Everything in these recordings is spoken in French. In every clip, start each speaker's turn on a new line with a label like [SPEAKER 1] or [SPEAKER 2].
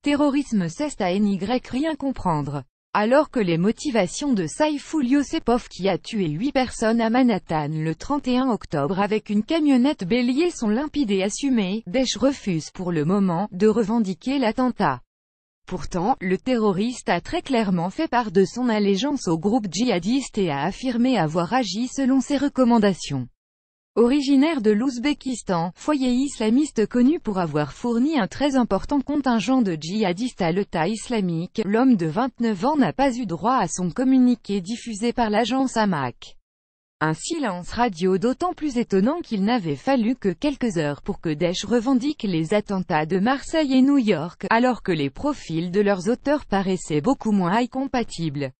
[SPEAKER 1] terrorisme cesse à NY rien comprendre. Alors que les motivations de Saïfoul Youssepov qui a tué 8 personnes à Manhattan le 31 octobre avec une camionnette bélier sont limpides et assumées, Daesh refuse pour le moment de revendiquer l'attentat. Pourtant, le terroriste a très clairement fait part de son allégeance au groupe djihadiste et a affirmé avoir agi selon ses recommandations. Originaire de l'Ouzbékistan, foyer islamiste connu pour avoir fourni un très important contingent de djihadistes à l'État islamique, l'homme de 29 ans n'a pas eu droit à son communiqué diffusé par l'agence Amaq. Un silence radio d'autant plus étonnant qu'il n'avait fallu que quelques heures pour que Daesh revendique les attentats de Marseille et New York, alors que les profils de leurs auteurs paraissaient beaucoup moins compatibles.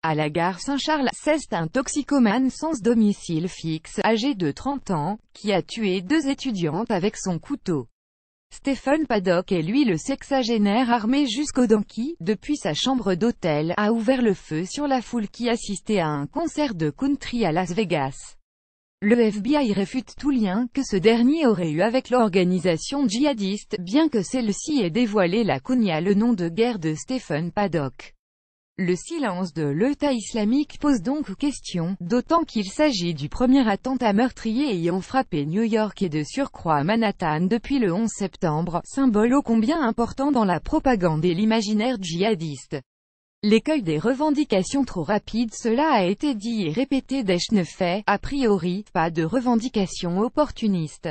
[SPEAKER 1] À la gare Saint-Charles, c'est un toxicomane sans domicile fixe, âgé de 30 ans, qui a tué 2 étudiantes avec son couteau. Stephen Paddock est lui le sexagénaire armé jusqu'aux dents qui, depuis sa chambre d'hôtel, a ouvert le feu sur la foule qui assistait à un concert de country à Las Vegas. Le FBI réfute tout lien que ce dernier aurait eu avec l'organisation djihadiste, bien que celle-ci ait dévoilé la kunya, le nom de guerre de Stephen Paddock. Le silence de l'État islamique pose donc question, d'autant qu'il s'agit du premier attentat meurtrier ayant frappé New York et de surcroît Manhattan depuis le 11 septembre, symbole ô combien important dans la propagande et l'imaginaire djihadiste. L'écueil des revendications trop rapides, cela a été dit et répété. Daesh ne fait, a priori, pas de revendications opportunistes.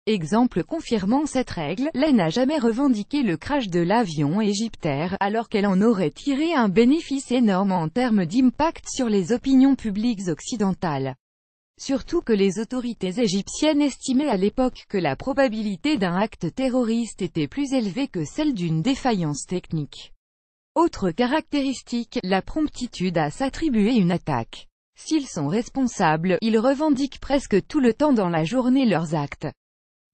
[SPEAKER 1] Exemple confirmant cette règle, l'Ain n'a jamais revendiqué le crash de l'avion égyptaire, alors qu'elle en aurait tiré un bénéfice énorme en termes d'impact sur les opinions publiques occidentales. Surtout que les autorités égyptiennes estimaient à l'époque que la probabilité d'un acte terroriste était plus élevée que celle d'une défaillance technique. Autre caractéristique, la promptitude à s'attribuer une attaque. S'ils sont responsables, ils revendiquent presque tout le temps dans la journée leurs actes.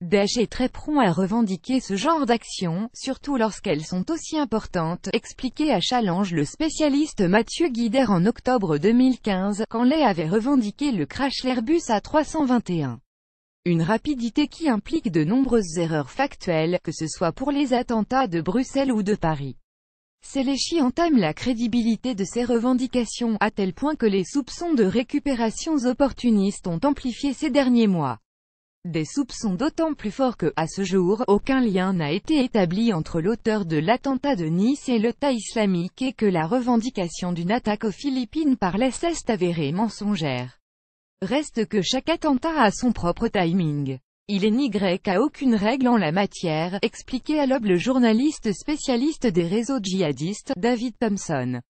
[SPEAKER 1] Daesh est très prompt à revendiquer ce genre d'actions, surtout lorsqu'elles sont aussi importantes, expliquait à Challenge le spécialiste Mathieu Guider en octobre 2015, quand l'Ain avait revendiqué le crash l'Airbus A321. Une rapidité qui implique de nombreuses erreurs factuelles, que ce soit pour les attentats de Bruxelles ou de Paris. Selechi entame la crédibilité de ces revendications, à tel point que les soupçons de récupérations opportunistes ont amplifié ces derniers mois. Des soupçons d'autant plus forts que, à ce jour, aucun lien n'a été établi entre l'auteur de l'attentat de Nice et l'État islamique et que la revendication d'une attaque aux Philippines par l'IS est avérée mensongère. Reste que chaque attentat a son propre timing. Il n'y a aucune règle en la matière, expliquait à l'Aube le journaliste spécialiste des réseaux djihadistes, David Thompson.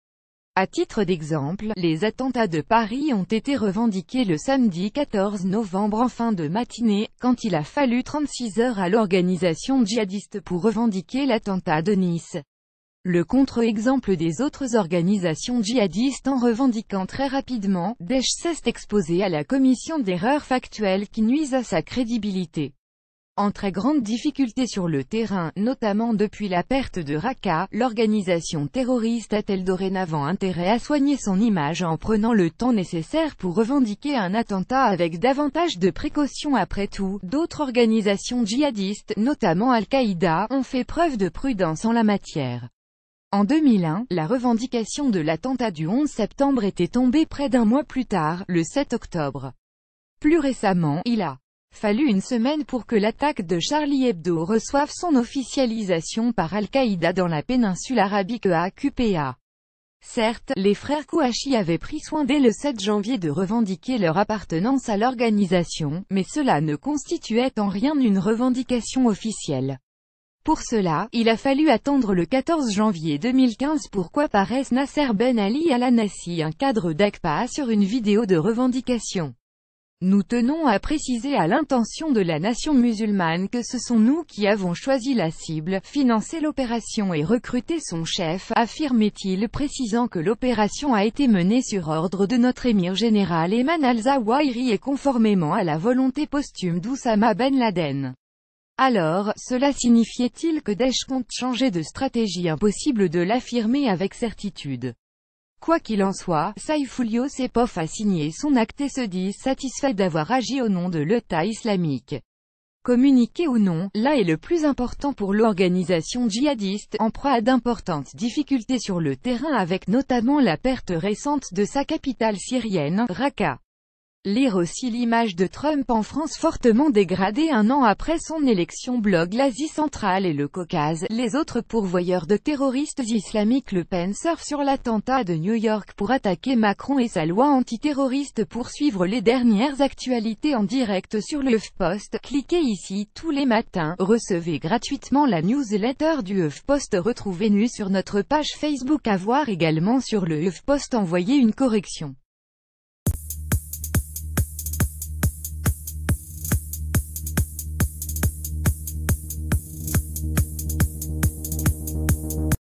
[SPEAKER 1] À titre d'exemple, les attentats de Paris ont été revendiqués le samedi 14 novembre en fin de matinée, quand il a fallu 36 heures à l'organisation djihadiste pour revendiquer l'attentat de Nice. Le contre-exemple des autres organisations djihadistes en revendiquant très rapidement, Daesh s'est exposé à la commission d'erreurs factuelles qui nuisent à sa crédibilité. En très grande difficulté sur le terrain, notamment depuis la perte de Raqqa, l'organisation terroriste a-t-elle dorénavant intérêt à soigner son image en prenant le temps nécessaire pour revendiquer un attentat avec davantage de précautions? Après tout, d'autres organisations djihadistes, notamment Al-Qaïda, ont fait preuve de prudence en la matière. En 2001, la revendication de l'attentat du 11 septembre était tombée près d'un mois plus tard, le 7 octobre. Plus récemment, il a fallu une semaine pour que l'attaque de Charlie Hebdo reçoive son officialisation par Al-Qaïda dans la péninsule arabique AQPA. Certes, les frères Kouachi avaient pris soin dès le 7 janvier de revendiquer leur appartenance à l'organisation, mais cela ne constituait en rien une revendication officielle. Pour cela, il a fallu attendre le 14 janvier 2015 pour qu'apparaisse Nasser Ben Ali Al-Anassi, un cadre d'AQPA, sur une vidéo de revendication. Nous tenons à préciser à l'intention de la nation musulmane que ce sont nous qui avons choisi la cible, financé l'opération et recruté son chef, affirmait-il, précisant que l'opération a été menée sur ordre de notre émir général Ayman al-Zawahiri et conformément à la volonté posthume d'Oussama Ben Laden. Alors, cela signifiait-il que Daesh compte changer de stratégie? Impossible de l'affirmer avec certitude. Quoi qu'il en soit, Saïfoul Youssepov a signé son acte et se dit satisfait d'avoir agi au nom de l'État islamique. Communiqué ou non, là est le plus important pour l'organisation djihadiste, en proie à d'importantes difficultés sur le terrain avec notamment la perte récente de sa capitale syrienne, Raqqa. Lire aussi l'image de Trump en France fortement dégradée un an après son élection. Blog l'Asie centrale et le Caucase, les autres pourvoyeurs de terroristes islamiques. Le Pen surfe sur l'attentat de New York pour attaquer Macron et sa loi antiterroriste. Pour suivre les dernières actualités en direct sur le HuffPost, cliquez ici. Tous les matins, recevez gratuitement la newsletter du HuffPost. Retrouvez-nous sur notre page Facebook. À voir également sur le HuffPost. Envoyez une correction.